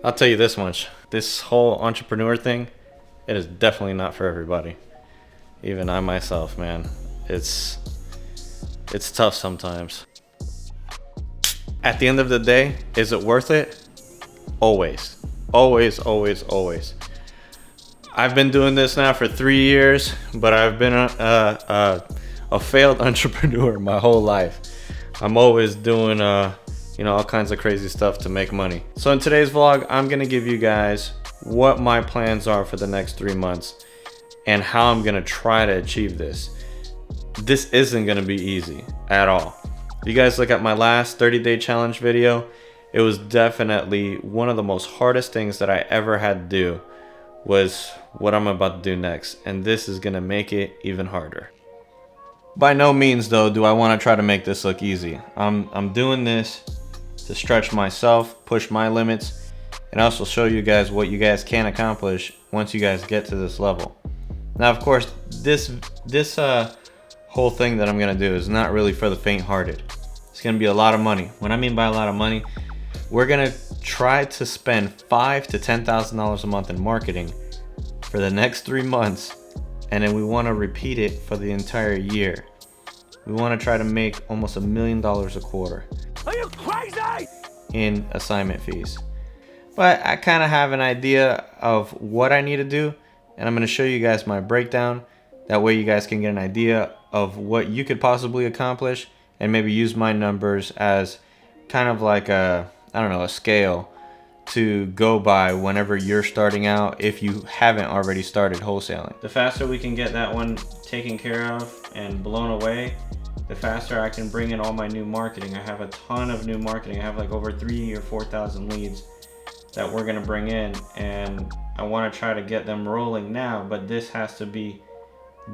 I'll tell you this much. This whole entrepreneur thing, it is definitely not for everybody. Even I myself, man. It's tough sometimes. At the end of the day, is it worth it? Always. Always, always, always. I've been doing this now for 3 years, but I've been a failed entrepreneur my whole life. I'm always doing all kinds of crazy stuff to make money. So in today's vlog, I'm gonna give you guys what my plans are for the next 3 months and how I'm gonna try to achieve this. This isn't gonna be easy at all. If you guys look at my last 30-day challenge video, it was definitely one of the most hardest things that I ever had to do was what I'm about to do next, and this is gonna make it even harder. By no means though do I want to try to make this look easy. I'm doing this to stretch myself, push my limits, and also show you guys what you guys can accomplish once you guys get to this level. Now of course this whole thing that I'm gonna do is not really for the faint-hearted. It's gonna be a lot of money. What I mean by a lot of money, we're gonna try to spend $5,000 to $10,000 a month in marketing for the next 3 months, and then we want to repeat it for the entire year. We want to try to make almost $1 million a quarter. Are you crazy? In assignment fees. But I kind of have an idea of what I need to do, and I'm going to show you guys my breakdown. That way you guys can get an idea of what you could possibly accomplish, and maybe use my numbers as kind of like a scale to go by whenever you're starting out, if you haven't already started wholesaling. The faster we can get that one taken care of and blown away, the faster I can bring in all my new marketing. I have a ton of new marketing. I have like over 3,000 or 4,000 leads that we're gonna bring in, and I wanna try to get them rolling now, but this has to be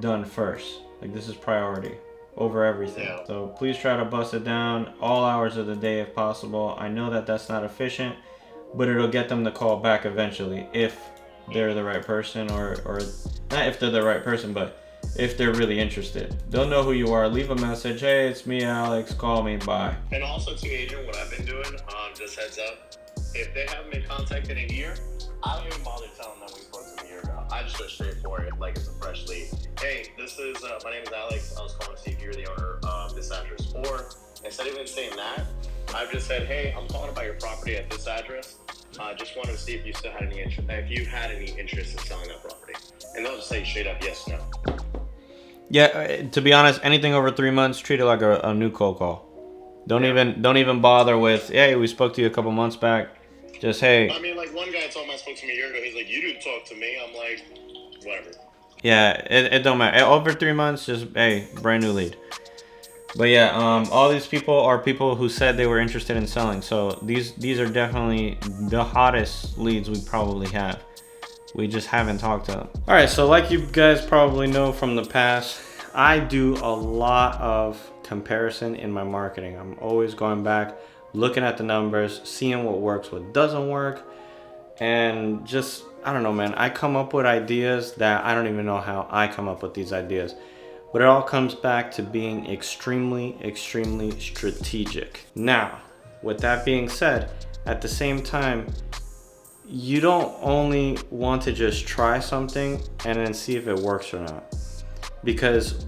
done first. Like, this is priority over everything. Yeah. So please try to bust it down all hours of the day if possible. I know that that's not efficient, but it'll get them to call back eventually if they're the right person, or not if they're the right person, but if they're really interested. They'll know who you are. Leave a message. Hey, it's me, Alex. Call me. Bye. And also to Adrian, what I've been doing, just heads up, if they haven't been contacted in a year, I don't even bother telling them we spoke to them a year ago. I just go straight for it like it's a fresh lead. Hey, this is, my name is Alex. I was calling to see if you're the owner of this address. Or instead of even saying that, I've just said, hey, I'm calling about your property at this address. Just wanted to see if you still had any interest, in selling that property. And they'll just say straight up yes, no. Yeah, to be honest, anything over 3 months, treat it like a new cold call. Don't even bother with, hey, we spoke to you a couple months back. Just, hey. I mean, like, one guy told me I spoke to me a year ago. He's like, you didn't talk to me. I'm like, whatever. Yeah, it don't matter. Over 3 months, just, hey, brand new lead. But yeah, all these people are people who said they were interested in selling. So these are definitely the hottest leads we probably have. We just haven't talked to them. All right, so like you guys probably know from the past, I do a lot of comparison in my marketing. I'm always going back, looking at the numbers, seeing what works, what doesn't work, and just, I don't know, man, I come up with ideas that I don't even know how I come up with these ideas. But it all comes back to being extremely, extremely strategic. Now, with that being said, at the same time, you don't only want to just try something and then see if it works or not. Because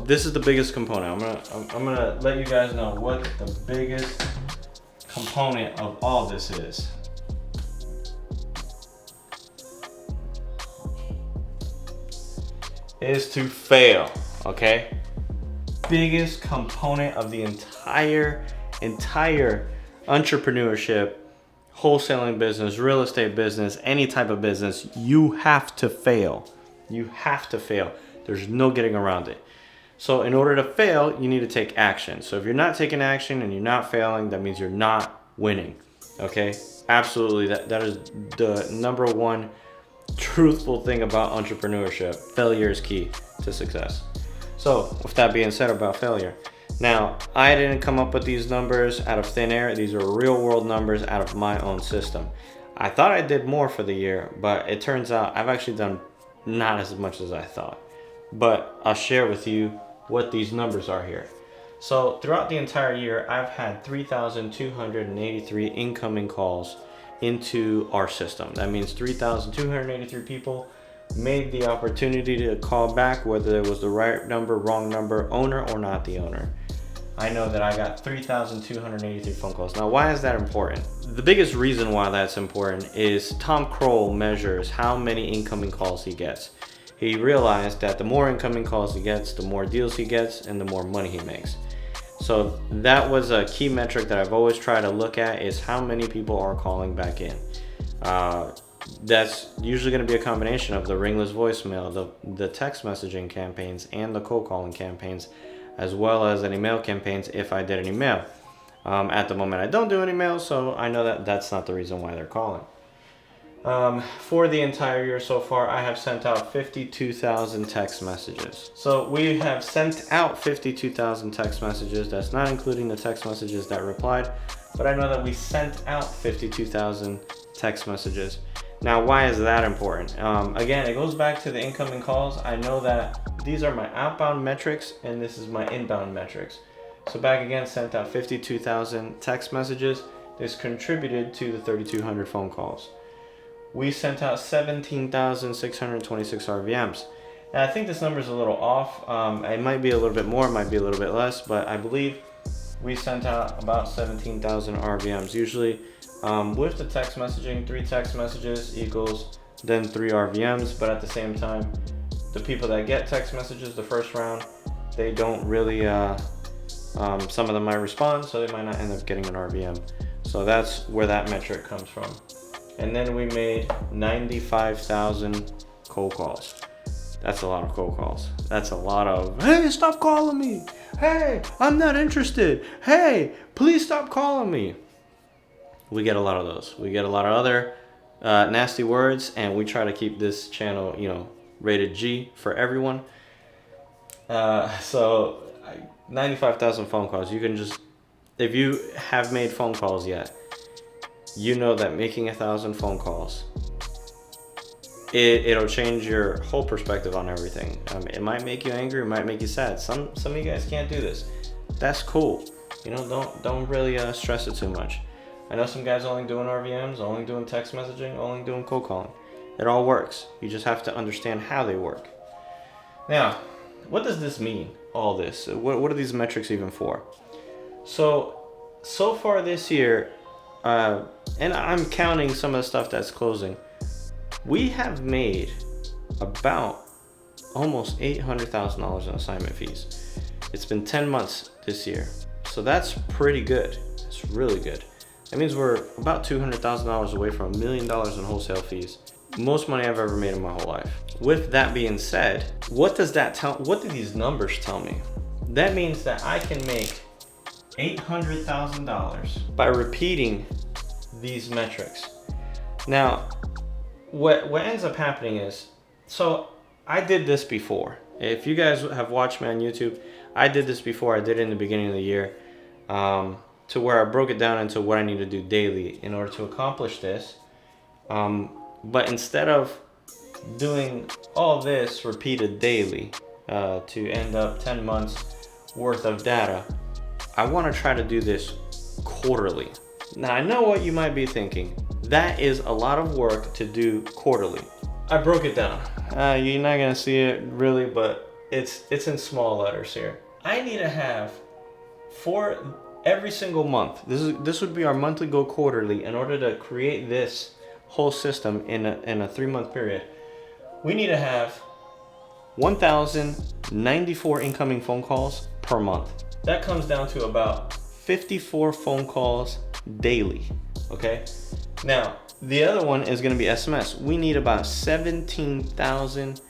this is the biggest component. I'm gonna let you guys know what the biggest component of all this is to fail, okay? Biggest component of the entire entrepreneurship, wholesaling business, real estate business, any type of business, you have to fail. You have to fail. There's no getting around it. So in order to fail, you need to take action. So if you're not taking action and you're not failing, that means you're not winning, okay? Absolutely, that is the number one truthful thing about entrepreneurship. Failure is key to success. So with that being said about failure, now I didn't come up with these numbers out of thin air. These are real world numbers out of my own system. I thought I did more for the year, but it turns out I've actually done not as much as I thought. But I'll share with you what these numbers are here. So throughout the entire year, I've had 3,283 incoming calls into our system. That means 3,283 people made the opportunity to call back, whether it was the right number, wrong number, owner or not the owner. I know that I got 3,283 phone calls. Now, why is that important? The biggest reason why that's important is Tom Kroll measures how many incoming calls he gets. He realized that the more incoming calls he gets, the more deals he gets, and the more money he makes. So that was a key metric that I've always tried to look at, is how many people are calling back in. That's usually going to be a combination of the ringless voicemail, the text messaging campaigns, and the cold calling campaigns, as well as any mail campaigns if I did any mail. At the moment I don't do any mail, so I know that that's not the reason why they're calling. For the entire year so far, I have sent out 52,000 text messages. So we have sent out 52,000 text messages. That's not including the text messages that replied, but I know that we sent out 52,000 text messages. Now, why is that important? Again, it goes back to the incoming calls. I know that these are my outbound metrics and this is my inbound metrics. So back again, sent out 52,000 text messages. This contributed to the 3,200 phone calls. We sent out 17,626 RVMs. Now, I think this number is a little off. It might be a little bit more, it might be a little bit less, but I believe we sent out about 17,000 RVMs. Usually, with the text messaging, 3 text messages equals then 3 RVMs, but at the same time, the people that get text messages the first round, they don't really, some of them might respond, so they might not end up getting an RVM. So that's where that metric comes from. And then we made 95,000 cold calls. That's a lot of cold calls. That's a lot of, hey, stop calling me. Hey, I'm not interested. Hey, please stop calling me. We get a lot of those. We get a lot of other nasty words, and we try to keep this channel, rated G for everyone. So 95,000 phone calls. You can just, if you have made phone calls yet, you know that making 1,000 phone calls, it'll change your whole perspective on everything. It might make you angry, it might make you sad. Some of you guys can't do this. That's cool. Don't really stress it too much. I know some guys only doing RVMs, only doing text messaging, only doing cold calling. It all works. You just have to understand how they work. Now, what does this mean, all this? What are these metrics even for? So far this year, and I'm counting some of the stuff that's closing, we have made about almost $800,000 in assignment fees. It's been 10 months this year, so that's pretty good. It's really good. That means we're about $200,000 away from $1 million in wholesale fees. Most money I've ever made in my whole life. With that being said, what does that tell? What do these numbers tell me? That means that I can make $800,000 by repeating these metrics. Now, what ends up happening is, so I did this before. If you guys have watched me on YouTube, I did this before. I did it in the beginning of the year, to where I broke it down into what I need to do daily in order to accomplish this. But instead of doing all this repeated daily to end up 10 months worth of data, I want to try to do this quarterly. Now, I know what you might be thinking. That is a lot of work to do quarterly. I broke it down. You're not going to see it really, but it's in small letters here. I need to have, for every single month, this would be our monthly goal quarterly, in order to create this whole system in a 3-month period. We need to have 1,094 incoming phone calls per month. That comes down to about 54 phone calls daily, okay? Now, the other one is gonna be SMS. We need about 17,000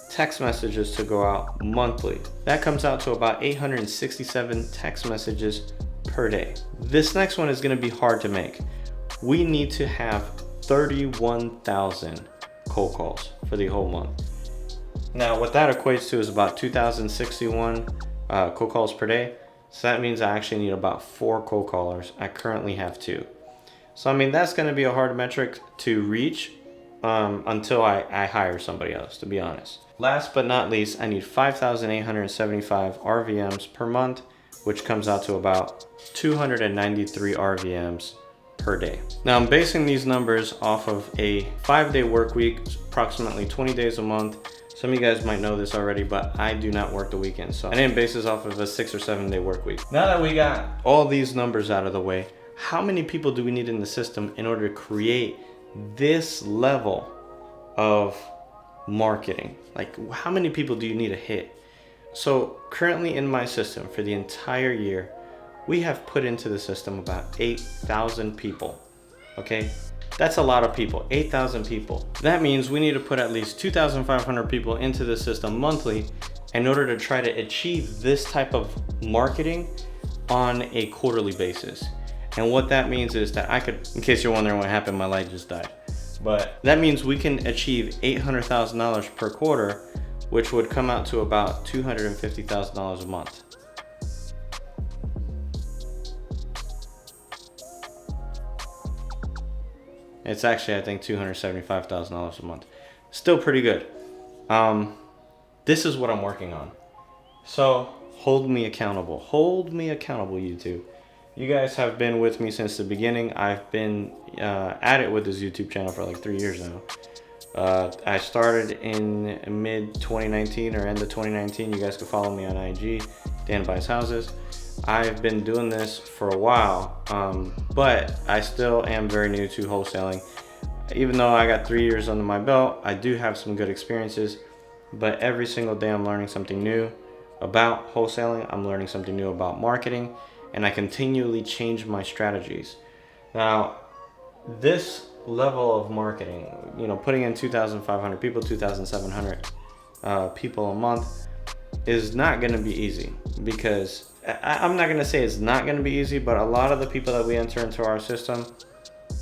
text messages to go out monthly. That comes out to about 867 text messages per day. This next one is gonna be hard to make. We need to have 31,000 cold calls for the whole month. Now, what that equates to is about 2,061 cold calls per day. So that means I actually need about 4 cold callers. I currently have 2. So I mean, that's going to be a hard metric to reach until I hire somebody else, to be honest. Last but not least, I need 5,875 RVMs per month, which comes out to about 293 RVMs per day. Now I'm basing these numbers off of a 5-day work week, approximately 20 days a month. Some of you guys might know this already, but I do not work the weekend. So I didn't base this off of a 6 or 7 day work week. Now that we got all these numbers out of the way, how many people do we need in the system in order to create this level of marketing? Like, how many people do you need to hit? So currently in my system for the entire year, we have put into the system about 8,000 people. Okay, that's a lot of people, 8,000 people. That means we need to put at least 2,500 people into the system monthly in order to try to achieve this type of marketing on a quarterly basis. And what that means is that I could, in case you're wondering what happened, my light just died. But that means we can achieve $800,000 per quarter, which would come out to about $250,000 a month. It's actually, I think, $275,000 a month. Still pretty good. This is what I'm working on. So hold me accountable. Hold me accountable, YouTube. You guys have been with me since the beginning. I've been at it with this YouTube channel for like 3 years now. I started in mid 2019 or end of 2019. You guys can follow me on IG, Dan.Buys.Houses. I've been doing this for a while, but I still am very new to wholesaling. Even though I got 3 years under my belt, I do have some good experiences, but every single day I'm learning something new about wholesaling. I'm learning something new about marketing, and I continually change my strategies. Now, this level of marketing, you know, putting in 2,500 people, 2,700 people a month is not going to be easy, because I'm not going to say it's not going to be easy, but a lot of the people that we enter into our system,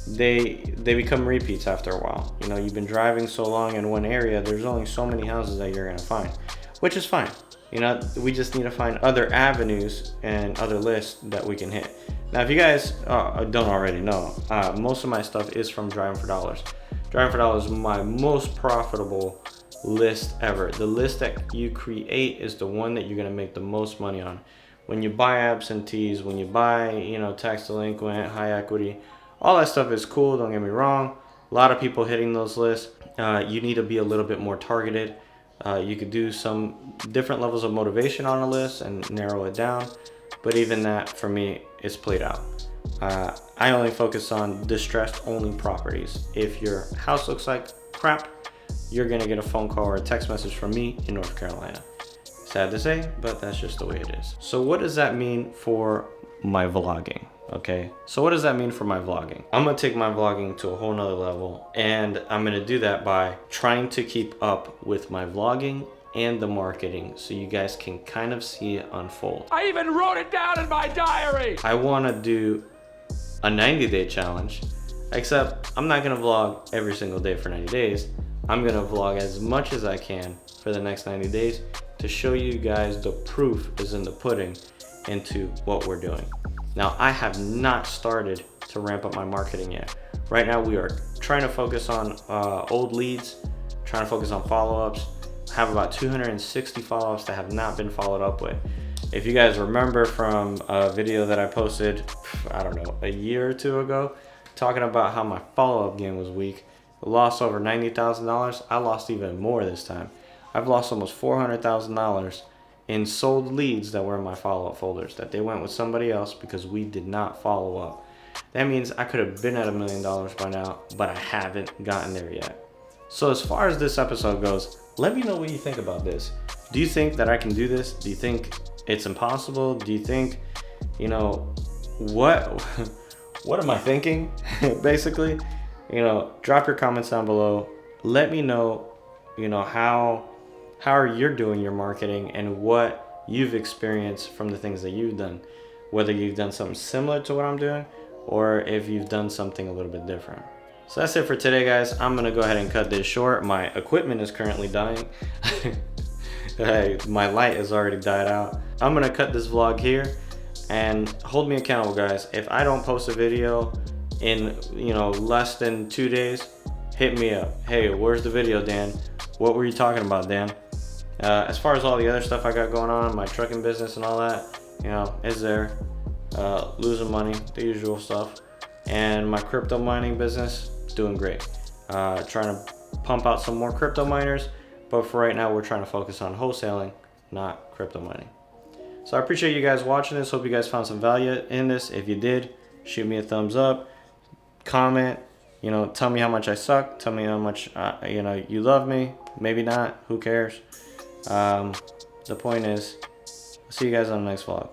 they become repeats after a while. You know, you've been driving so long in one area, there's only so many houses that you're going to find, which is fine. You know, we just need to find other avenues and other lists that we can hit. Now, if you guys don't already know, most of my stuff is from Driving for Dollars. Driving for Dollars is my most profitable list ever. The list that you create is the one that you're going to make the most money on. When you buy absentees, when you buy, you know, tax delinquent, high equity, all that stuff is cool, don't get me wrong. A lot of people hitting those lists. You need to be a little bit more targeted. You could do some different levels of motivation on a list and narrow it down. But even that, for me, is played out. I only focus on distressed only properties. If your house looks like crap, you're gonna get a phone call or a text message from me in North Carolina. Sad to say, but that's just the way it is. So what does that mean for my vlogging? Okay, so what does that mean for my vlogging? I'm gonna take my vlogging to a whole nother level, and I'm gonna do that by trying to keep up with my vlogging and the marketing so you guys can kind of see it unfold. I even wrote it down in my diary. I wanna do a 90-day challenge, except I'm not gonna vlog every single day for 90 days. I'm gonna vlog as much as I can for the next 90 days to show you guys the proof is in the pudding into what we're doing. Now, I have not started to ramp up my marketing yet. Right now, we are trying to focus on old leads, trying to focus on follow-ups. I have about 260 follow-ups that have not been followed up with. If you guys remember from a video that I posted, I don't know, a year or two ago, talking about how my follow-up game was weak, I lost over $90,000. I lost even more this time. I've lost almost $400,000 in sold leads that were in my follow-up folders, that they went with somebody else because we did not follow up. That means I could have been at $1 million by now, but I haven't gotten there yet. So as far as this episode goes, let me know what you think about this. Do you think that I can do this? Do you think it's impossible? Do you think, you know, what am I thinking? Basically, you know, drop your comments down below. Let me know, you know, how are you doing your marketing and what you've experienced from the things that you've done. Whether you've done something similar to what I'm doing or if you've done something a little bit different. So that's it for today, guys. I'm gonna go ahead and cut this short. My equipment is currently dying. My light has already died out. I'm gonna cut this vlog here and hold me accountable, guys. If I don't post a video in, you know, less than 2 days, hit me up. Hey, where's the video, Dan? What were you talking about, Dan? As far as all the other stuff I got going on, my trucking business and all that, you know, is there. Losing money, the usual stuff. and my crypto mining business doing great. Trying to pump out some more crypto miners, but for right now we're trying to focus on wholesaling, not crypto mining. So I appreciate you guys watching this. Hope you guys found some value in this. If you did, shoot me a thumbs up, comment, tell me how much I suck, tell me how much you love me. Maybe not, who cares. The point is, I'll see you guys on the next vlog.